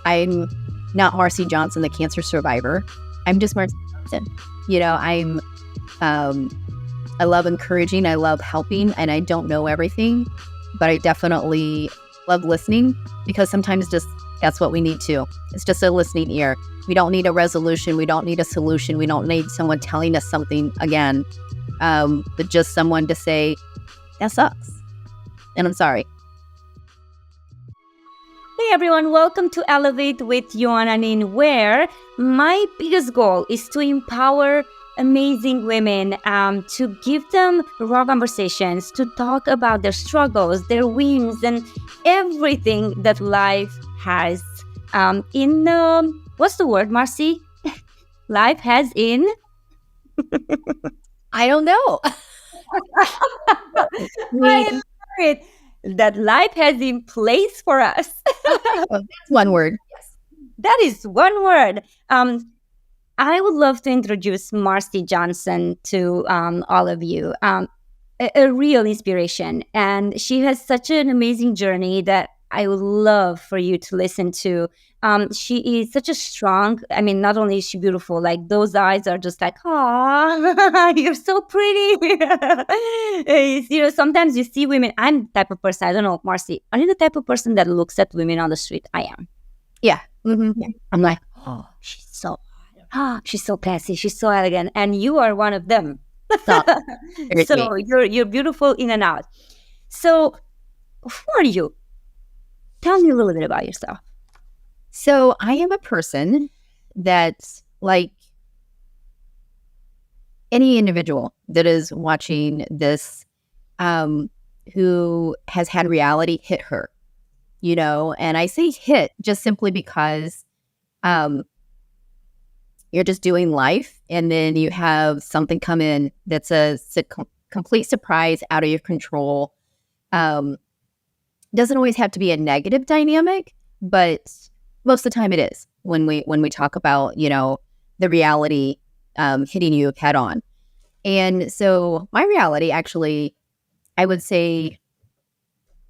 I'm not Marcy Johnson, the cancer survivor. I'm just Marcy Johnson. I love encouraging, I love helping, and I don't know everything, but I definitely love listening, because sometimes just that's what we need too. It's just a listening ear. We don't need a resolution. We don't need a solution. We don't need someone telling us something again, but just someone to say, that sucks, and I'm sorry. Hey everyone, welcome to Elevate with Yoananin, where my biggest goal is to empower amazing women, to give them raw conversations, to talk about their struggles, their wins, and everything that life has what's the word, Marcy? Life has in? I don't know. I love it. That life has in place for us. That's one word. Yes. That is one word. I would love to introduce Marcy Johnson to all of you. A real inspiration. And she has such an amazing journey that I would love for you to listen to. She is such a strong, not only is she beautiful, like those eyes are just like, oh, you're so pretty. Sometimes you see women, I'm the type of person, I don't know, Marcy, are you the type of person that looks at women on the street? I am. Yeah. Mm-hmm. Yeah. I'm like, oh, she's so classy, she's so elegant, and you are one of them. So you're beautiful in and out. So who are you? Tell me a little bit about yourself. So I am a person that, like any individual that is watching this, who has had reality hit her, and I say hit just simply because you're just doing life, and then you have something come in that's a complete surprise, out of your control. Doesn't always have to be a negative dynamic, but most of the time it is when we talk about, the reality hitting you head on. And so my reality, actually, I would say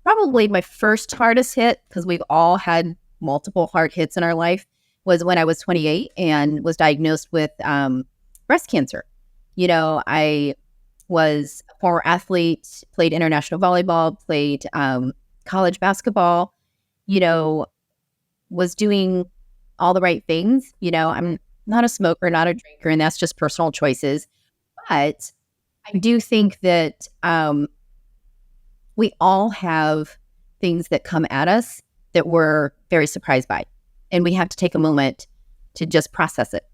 probably my first hardest hit, because we've all had multiple hard hits in our life, was when I was 28 and was diagnosed with breast cancer. I was a former athlete, played international volleyball, played college basketball, was doing all the right things. I'm not a smoker, not a drinker, and that's just personal choices. But I do think that we all have things that come at us that we're very surprised by. And we have to take a moment to just process it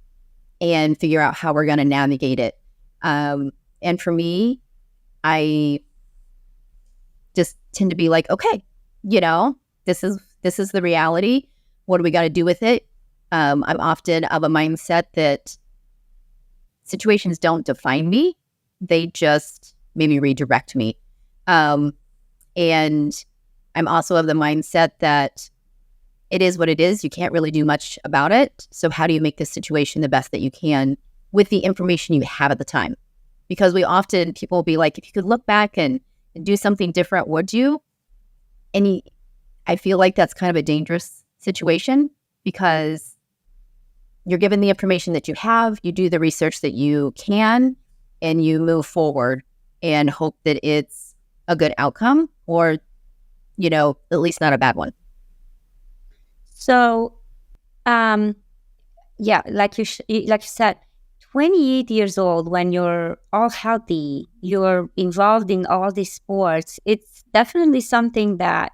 and figure out how we're going to navigate it. And for me, I just tend to be like, okay, this is the reality. What do we got to do with it? I'm often of a mindset that situations don't define me. They just maybe redirect me. And I'm also of the mindset that it is what it is. You can't really do much about it. So how do you make this situation the best that you can with the information you have at the time? Because people will be like, if you could look back and do something different, would you? And I feel like that's kind of a dangerous situation, because you're given the information that you have, you do the research that you can, and you move forward and hope that it's a good outcome, or, at least not a bad one. So, like you said, 28 years old, when you're all healthy, you're involved in all these sports, it's definitely something that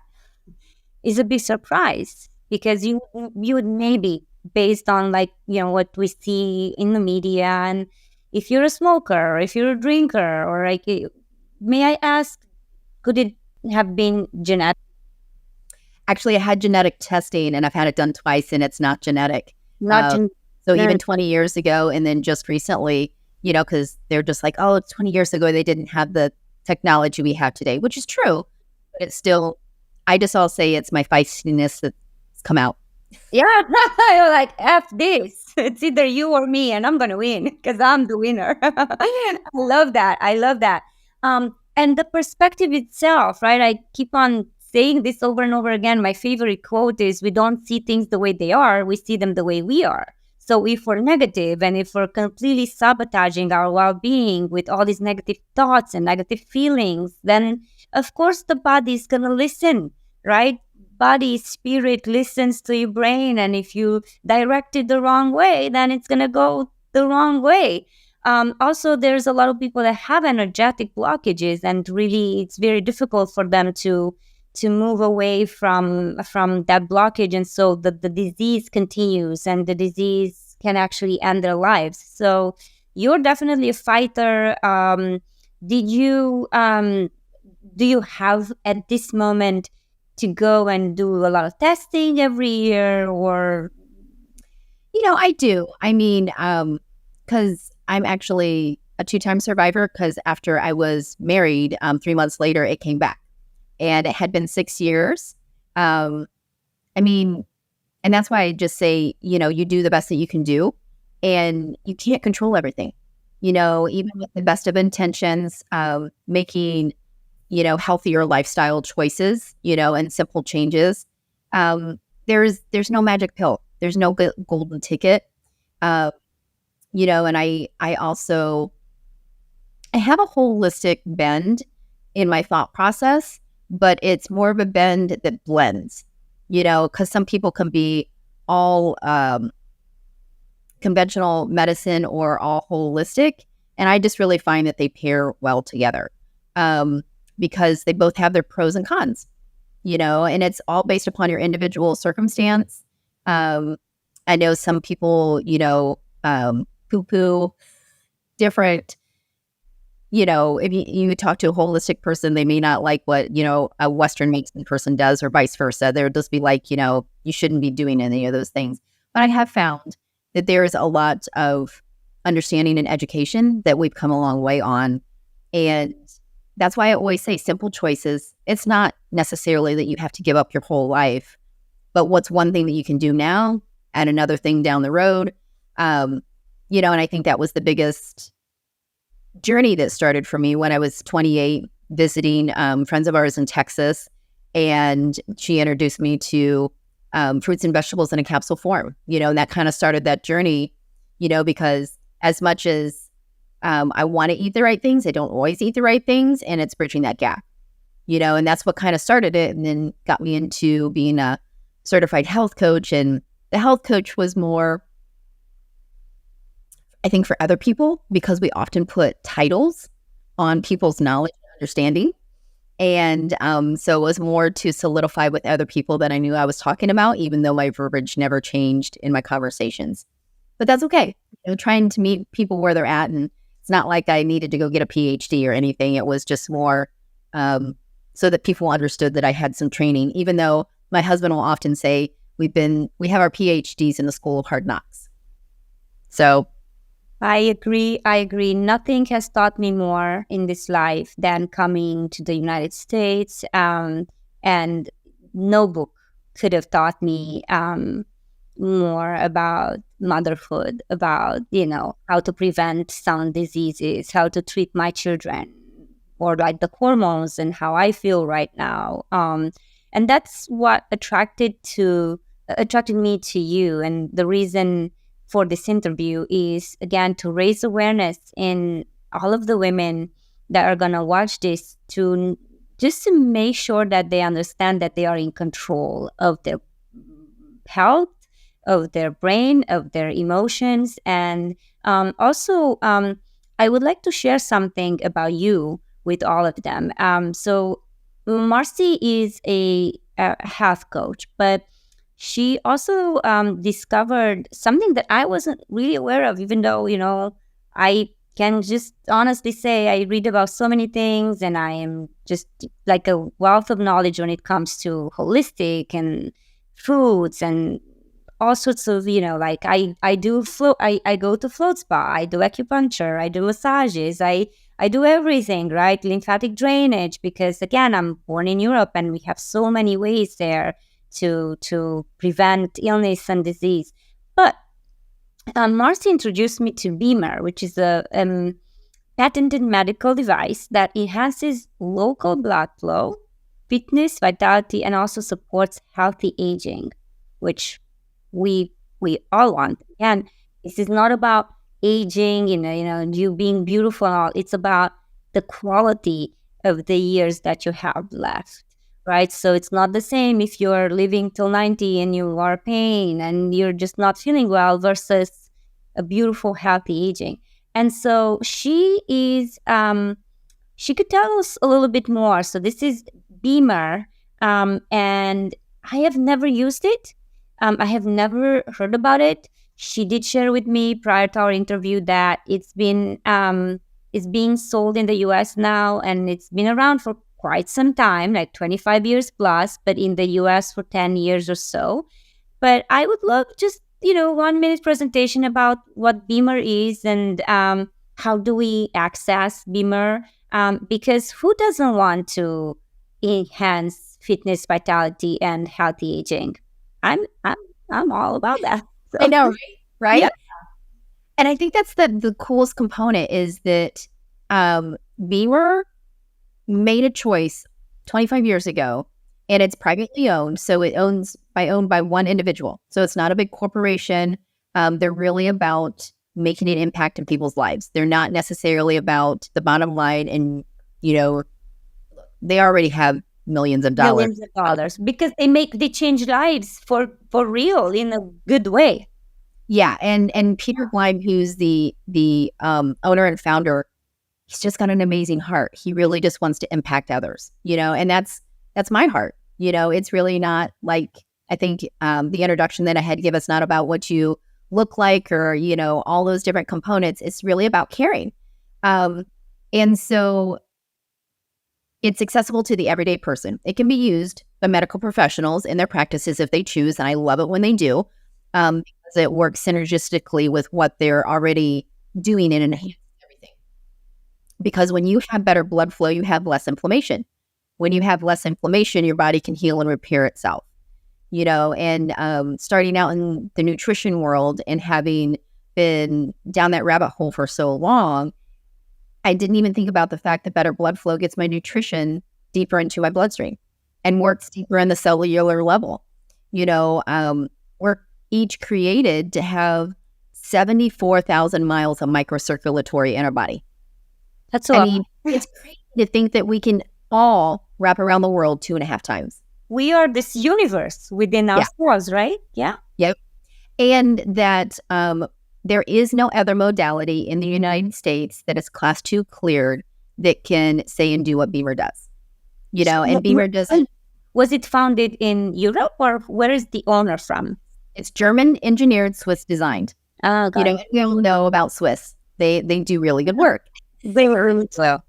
is a big surprise, because you would maybe, based on what we see in the media, and if you're a smoker, or if you're a drinker, or may I ask, could it have been genetic? Actually, I had genetic testing, and I've had it done twice, and it's not genetic. So even 20 years ago, and then just recently, because they're just like, oh, 20 years ago, they didn't have the technology we have today, which is true. But it's still, I'll say it's my feistiness that's come out. Yeah, you're like, F this. It's either you or me, and I'm going to win, because I'm the winner. I love that. And the perspective itself, right? I keep on saying this over and over again. My favorite quote is, we don't see things the way they are, we see them the way we are. So if we're negative and if we're completely sabotaging our well-being with all these negative thoughts and negative feelings, then of course the body is going to listen, right? Body, spirit listens to your brain. And if you direct it the wrong way, then it's going to go the wrong way. Also, there's a lot of people that have energetic blockages, and really it's very difficult for them to move away from that blockage, and so the disease continues, and the disease can actually end their lives. So you're definitely a fighter. Did you do you have at this moment to go and do a lot of testing every year, or I do. I mean, because I'm actually a 2-time survivor, because after I was married, 3 months later, it came back. And it had been 6 years. I mean, and that's why I just say, you do the best that you can do, and you can't control everything. Even with the best of intentions, making, healthier lifestyle choices, and simple changes. There's no magic pill. There's no golden ticket. And I also, I have a holistic bend in my thought process, but it's more of a bend that blends, because some people can be all conventional medicine or all holistic. And I just really find that they pair well together, because they both have their pros and cons, and it's all based upon your individual circumstance. I know some people, poo-poo different, if you talk to a holistic person, they may not like what, a Western medicine person does, or vice versa. They'll just be like, you shouldn't be doing any of those things. But I have found that there is a lot of understanding and education that we've come a long way on. And that's why I always say simple choices. It's not necessarily that you have to give up your whole life, but what's one thing that you can do now and another thing down the road. And I think that was the biggest journey that started for me when I was 28, visiting friends of ours in Texas, and she introduced me to fruits and vegetables in a capsule form, and that kind of started that journey, because as much as I want to eat the right things, I don't always eat the right things, and it's bridging that gap, and that's what kind of started it, and then got me into being a certified health coach. And the health coach was more, I think, for other people, because we often put titles on people's knowledge and understanding. And so it was more to solidify with other people that I knew I was talking about, even though my verbiage never changed in my conversations. But that's okay. Trying to meet people where they're at. And it's not like I needed to go get a PhD or anything. It was just more so that people understood that I had some training, even though my husband will often say, we have our PhDs in the School of Hard Knocks. So I agree. Nothing has taught me more in this life than coming to the United States. And no book could have taught me more about motherhood, about, how to prevent some diseases, how to treat my children, or like the hormones and how I feel right now. And that's what attracted me to you. And the reason for this interview is, again, to raise awareness in all of the women that are going to watch this, to just to make sure that they understand that they are in control of their health, of their brain, of their emotions. And also, I would like to share something about you with all of them. So Marcy is a health coach, but she also discovered something that I wasn't really aware of, even though, I can just honestly say I read about so many things, and I am just like a wealth of knowledge when it comes to holistic and foods and all sorts of, like I do float, I go to float spa, I do acupuncture, I do massages, I do everything, right? Lymphatic drainage, because again, I'm born in Europe and we have so many ways there to prevent illness and disease. But Marcy introduced me to Beamer, which is a patented medical device that enhances local blood flow fitness, vitality, and also supports healthy aging, which we all want. And this is not about aging, you being beautiful and all. It's about the quality of the years that you have left, right? So it's not the same if you're living till 90 and you are pain and you're just not feeling well versus a beautiful, healthy aging. And so she could tell us a little bit more. So this is Beamer, and I have never used it. I have never heard about it. She did share with me prior to our interview that it's being sold in the US now, and it's been around for quite some time, like 25 years plus, but in the US for 10 years or so. But I would love just 1 minute presentation about what Beamer is and how do we access Beamer, because who doesn't want to enhance fitness, vitality, and healthy aging? I'm all about that. So, I know, right? yeah. And I think that's the coolest component is that Beamer made a choice 25 years ago, and it's privately owned. So it owned by one individual. So it's not a big corporation. They're really about making an impact in people's lives. They're not necessarily about the bottom line. And, they already have millions of dollars. Millions of dollars, because they change lives for real in a good way. Yeah. And Peter Gleim, who's the owner and founder, he's just got an amazing heart. He really just wants to impact others, and that's my heart. It's really not like, I think the introduction that I had to give us, not about what you look like or, all those different components. It's really about caring. And so it's accessible to the everyday person. It can be used by medical professionals in their practices if they choose. And I love it when they do, because it works synergistically with what they're already doing and enhances everything. Because when you have better blood flow, you have less inflammation. When you have less inflammation, your body can heal and repair itself. And starting out in the nutrition world and having been down that rabbit hole for so long, I didn't even think about the fact that better blood flow gets my nutrition deeper into my bloodstream and works deeper in the cellular level. We're each created to have 74,000 miles of microcirculatory in our body. That's a lot. I mean, it's crazy to think that we can all wrap around the world 2.5 times. We are this universe within ourselves, right? Yeah. Yep. And that there is no other modality in the United States that is Class 2 cleared that can say and do what Beamer does. And Beamer doesn't. Was it founded in Europe, or where is the owner from? It's German engineered, Swiss designed. Oh, we all know about Swiss. They do really good work. They were really slow.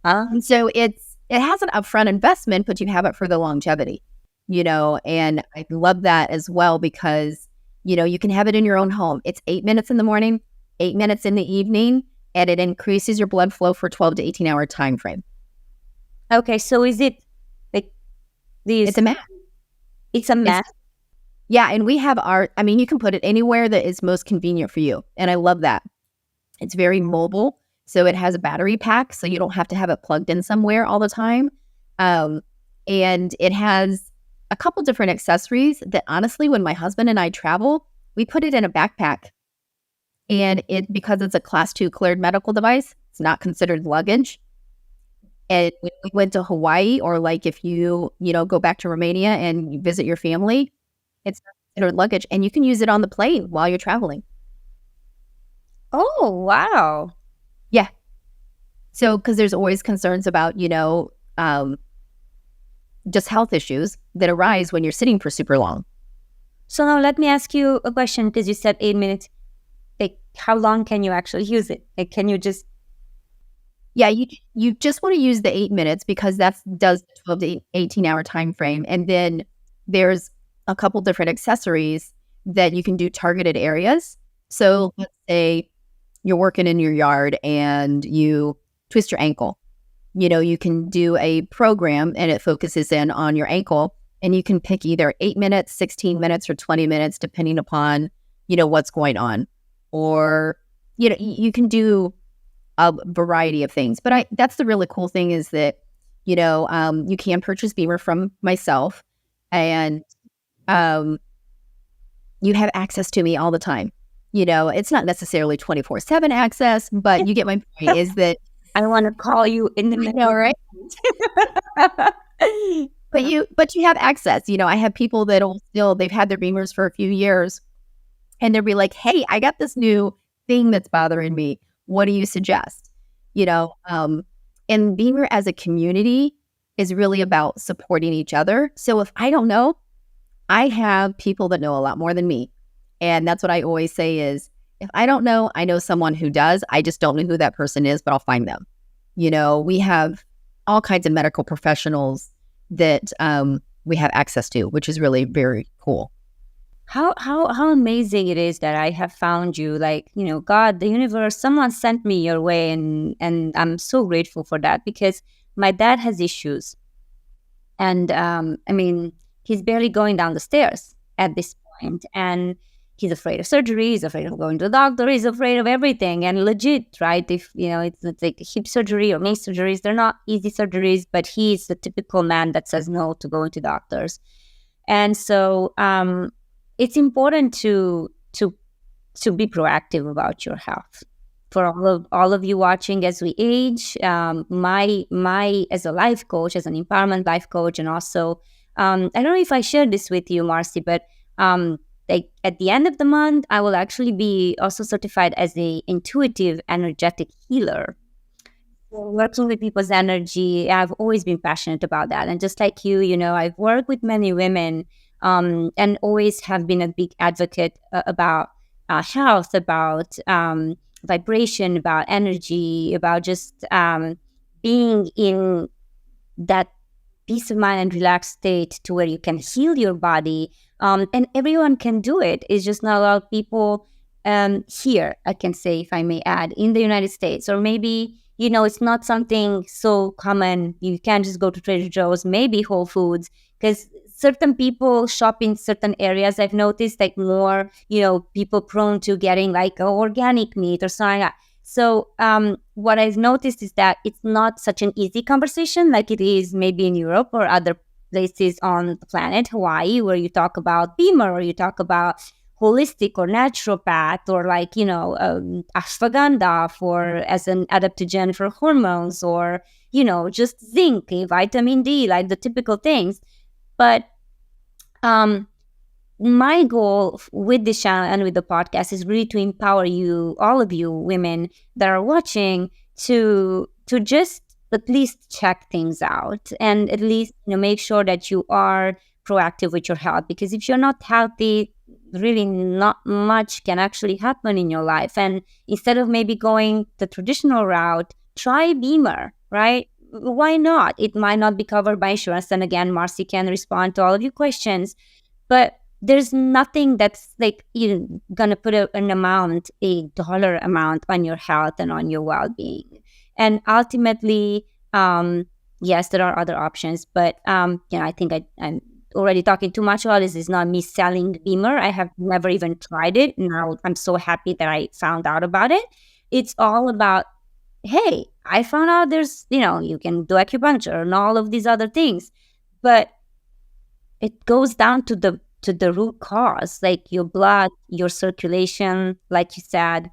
And so it has an upfront investment, but you have it for the longevity. And I love that as well because, you can have it in your own home. It's 8 minutes in the morning, 8 minutes in the evening, and it increases your blood flow for 12 to 18 hour time frame. Okay, so is it like these? It's a mat. It's a mat. Yeah, and we have you can put it anywhere that is most convenient for you. And I love that. It's very mobile. So it has a battery pack, so you don't have to have it plugged in somewhere all the time. And it has a couple different accessories that honestly, when my husband and I travel, we put it in a backpack. And because it's a Class 2 cleared medical device, it's not considered luggage. And when we went to Hawaii, or like if you, go back to Romania and you visit your family, it's not considered luggage. And you can use it on the plane while you're traveling. Oh, wow. Yeah. So, because there's always concerns about, just health issues that arise when you're sitting for super long. So now let me ask you a question, because you said 8 minutes. Like, how long can you actually use it? Like, can you just... Yeah, you just want to use the 8 minutes because that does the 12 to 18 hour time frame. And then there's a couple different accessories that you can do targeted areas. So let's say you're working in your yard and you twist your ankle. You can do a program and it focuses in on your ankle, and you can pick either 8 minutes, 16 minutes, or 20 minutes, depending upon, what's going on. Or, you can do a variety of things. But that's the really cool thing is that You can purchase Beamer from myself, and you have access to me all the time. It's not necessarily 24/7 access, but you get my point. Is that I want to call you in the I middle. know, right? But you have access. I have people that'll still they've had their Beamers for a few years, and they'll be like, "Hey, I got this new thing that's bothering me. What do you suggest?" And Beamer as a community is really about supporting each other. So if I don't know, I have people that know a lot more than me. And that's what I always say is, if I don't know, I know someone who does. I just don't know who that person is, but I'll find them. We have all kinds of medical professionals that we have access to, which is really very cool. How amazing it is that I have found you. Like, God, the universe, someone sent me your way, and I'm so grateful for that, because my dad has issues. And I mean, he's barely going down the stairs at this point, and he's afraid of surgery. He's afraid of going to the doctor. He's afraid of everything. And legit, right? If it's like hip surgery or knee surgeries, they're not easy surgeries, but he's the typical man that says no to going to doctors. And so it's important to be proactive about your health. For all of you watching, as we age, my as a life coach, as an empowerment life coach, and also I don't know if I shared this with you, Marcy, but like at the end of the month, I will actually be also certified as a intuitive energetic healer. Working with people's energy, I've always been passionate about that. And just like you, I've worked with many women, and always have been a big advocate about health, about vibration, about energy, about just being in that peace of mind and relaxed state to where you can heal your body. And everyone can do it. It's just not a lot of people here, I can say, if I may add, in the United States. Or maybe, it's not something so common. You can't just go to Trader Joe's, maybe Whole Foods, because certain people shop in certain areas. I've noticed like more, people prone to getting like organic meat or something like that. So what I've noticed is that it's not such an easy conversation like it is maybe in Europe or other places on the planet, Hawaii, where you talk about Beamer or you talk about holistic or naturopath or like, ashwagandha for as an adaptogen for hormones, or, just zinc, vitamin D, like the typical things. But my goal with this channel and with the podcast is really to empower you, all of you women that are watching, to just at least check things out, and at least make sure that you are proactive with your health. Because if you're not healthy, really not much can actually happen in your life. And instead of maybe going the traditional route, try Beamer, right? Why not? It might not be covered by insurance. And again, Marcy can respond to all of your questions. But there's nothing that's like gonna put a dollar amount on your health and on your well-being. And ultimately, yes, there are other options, but I think I'm already talking too much about this. It's not me selling Beamer. I have never even tried it. Now I'm so happy that I found out about it. It's all about, hey, I found out there's, you can do acupuncture and all of these other things, but it goes down to the root cause, like your blood, your circulation, like you said,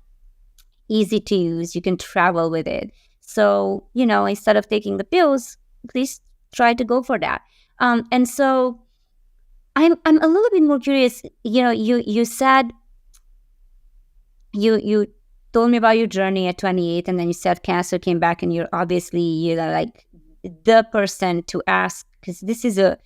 easy to use. You can travel with it. So, instead of taking the pills, please try to go for that. And so I'm a little bit more curious. You said you told me about your journey at 28, and then you said cancer came back, and you're obviously like the person to ask, because this is a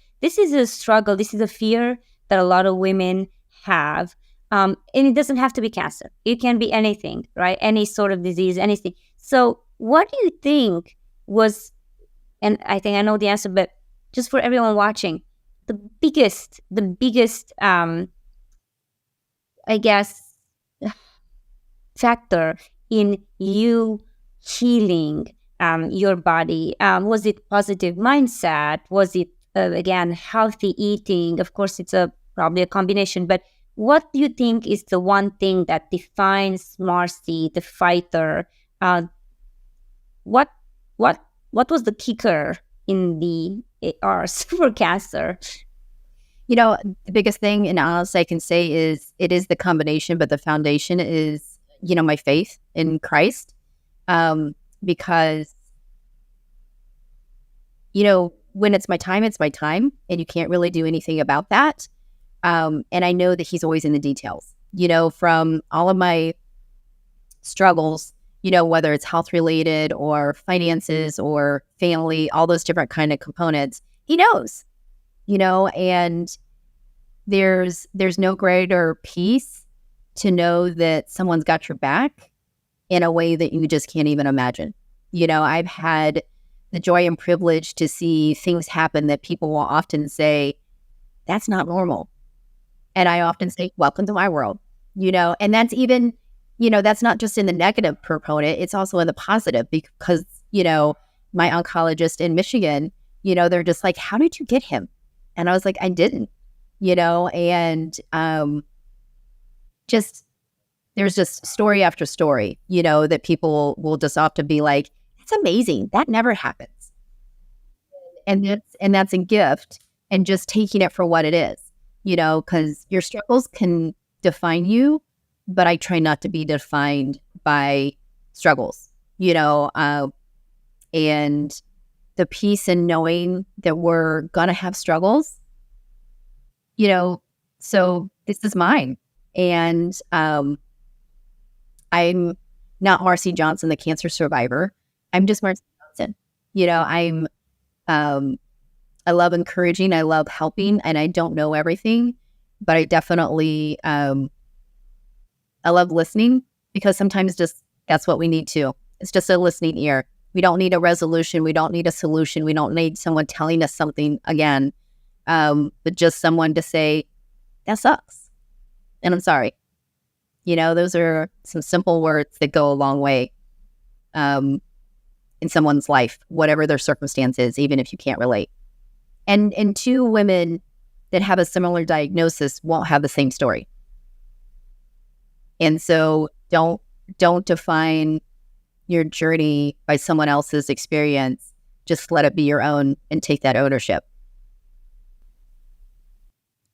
struggle. This is a fear that a lot of women have. And it doesn't have to be cancer. It can be anything, right? Any sort of disease, anything. So what do you think was, and I think I know the answer, but just for everyone watching, the biggest, I guess, factor in you healing your body? Was it positive mindset? Was it, again, healthy eating? Of course, it's probably a combination, but what do you think is the one thing that defines Marcy, the fighter? What was the kicker in the arts for cancer? The biggest thing, and honest I can say, is it is the combination, but the foundation is, my faith in Christ. Because, when it's my time, and you can't really do anything about that. And I know that he's always in the details, from all of my struggles, whether it's health related or finances or family, all those different kind of components, he knows, and there's no greater peace to know that someone's got your back in a way that you just can't even imagine. I've had the joy and privilege to see things happen that people will often say, that's not normal. And I often say, welcome to my world, and that's even, that's not just in the negative component, it's also in the positive because, my oncologist in Michigan, they're just like, how did you get him? And I was like, I didn't, and just, there's just story after story, that people will just often be like, it's amazing. That never happens. And that's a gift, and just taking it for what it is, because your struggles can define you, but I try not to be defined by struggles, and the peace in knowing that we're going to have struggles, so this is mine. And I'm not Marcy Johnson, the cancer survivor. I'm just Marcy Johnson. Um, I love encouraging, I love helping, and I don't know everything, but I definitely, I love listening, because sometimes just that's what we need too. It's just a listening ear. We don't need a resolution. We don't need a solution. We don't need someone telling us something again, but just someone to say, that sucks. And I'm sorry. Those are some simple words that go a long way in someone's life, whatever their circumstance is, even if you can't relate. And two women that have a similar diagnosis won't have the same story. And so don't define your journey by someone else's experience. Just let it be your own and take that ownership.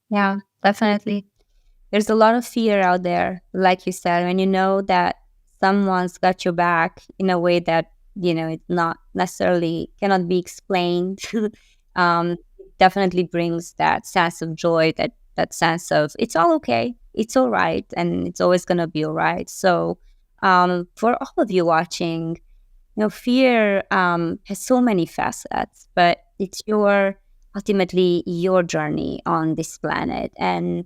Yeah, definitely. There's a lot of fear out there, like you said, when you know that someone's got your back in a way that, it's not necessarily cannot be explained. Definitely brings that sense of joy, that sense of it's all okay, it's all right, and it's always gonna be all right. So, for all of you watching, fear has so many facets, but it's ultimately your journey on this planet, and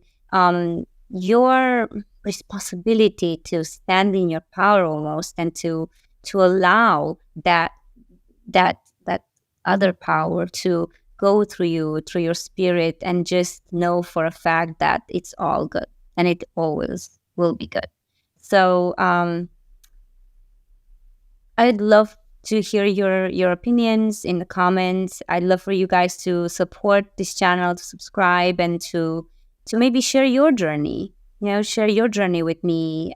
your responsibility to stand in your power almost, and to allow that other power to go through you, through your spirit, and just know for a fact that it's all good and it always will be good. So I'd love to hear your opinions in the comments. I'd love for you guys to support this channel, to subscribe, and to maybe share your journey. Share your journey with me.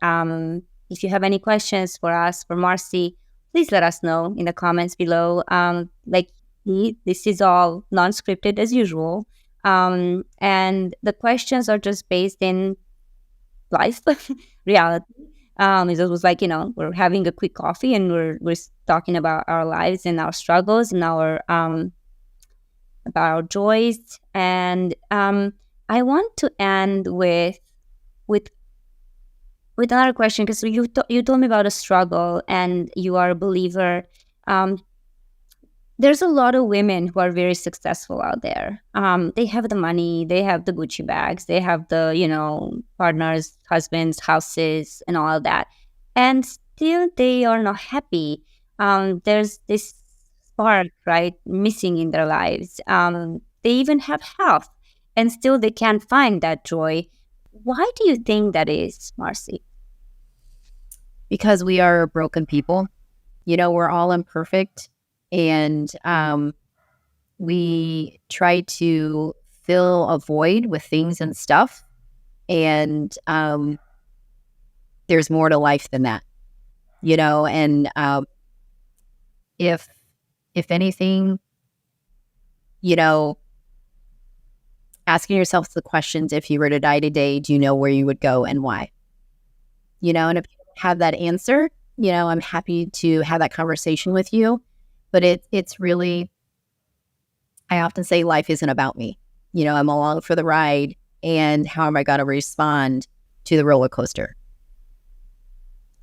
If you have any questions for us, for Marcy, please let us know in the comments below. This is all non-scripted as usual. And the questions are just based in life, reality. It was like, we're having a quick coffee and we're talking about our lives and our struggles and about our joys. And I want to end with another question, because you told me about a struggle and you are a believer. There's a lot of women who are very successful out there. They have the money, they have the Gucci bags, they have the, partners, husbands, houses, and all of that. And still they are not happy. There's this spark, right, missing in their lives. They even have health, and still they can't find that joy. Why do you think that is, Marcy? Because we are broken people. We're all imperfect. And we try to fill a void with things and stuff. And there's more to life than that, and if anything, you know, asking yourself the questions, if you were to die today, do you know where you would go and why? And if you don't have that answer, I'm happy to have that conversation with you. But it's really, I often say life isn't about me. I'm along for the ride, and how am I going to respond to the roller coaster?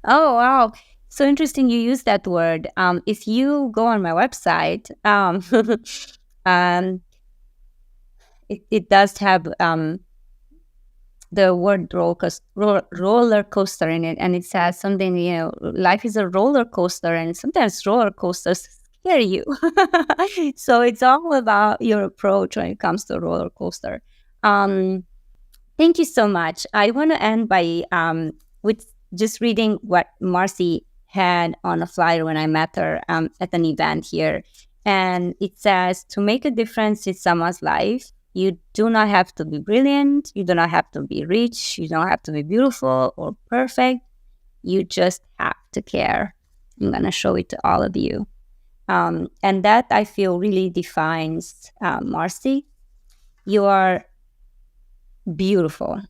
Oh, wow. So interesting you use that word. If you go on my website, um, it does have the word roller coaster in it. And it says something, life is a roller coaster, and sometimes roller coasters scare you. So it's all about your approach when it comes to roller coaster. Thank you so much. I want to end by with just reading what Marcy had on a flyer when I met her at an event here. And it says, to make a difference in someone's life, you do not have to be brilliant. You do not have to be rich. You don't have to be beautiful or perfect. You just have to care. I'm going to show it to all of you. And that, I feel, really defines Marcy. You are beautiful.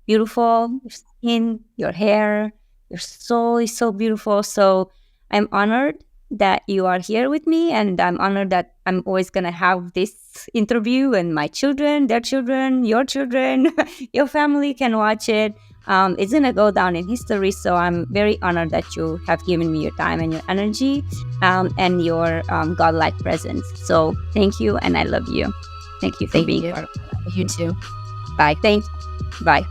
Beautiful. Your skin, your hair, your soul is so beautiful. So I'm honored that you are here with me, and I'm honored that I'm always going to have this interview, and my children, their children, your children, your family can watch it. It's going to go down in history. So I'm very honored that you have given me your time and your energy and your godlike presence. So thank you, and I love you. Thank you for being here. You too. Bye. Thanks. Bye.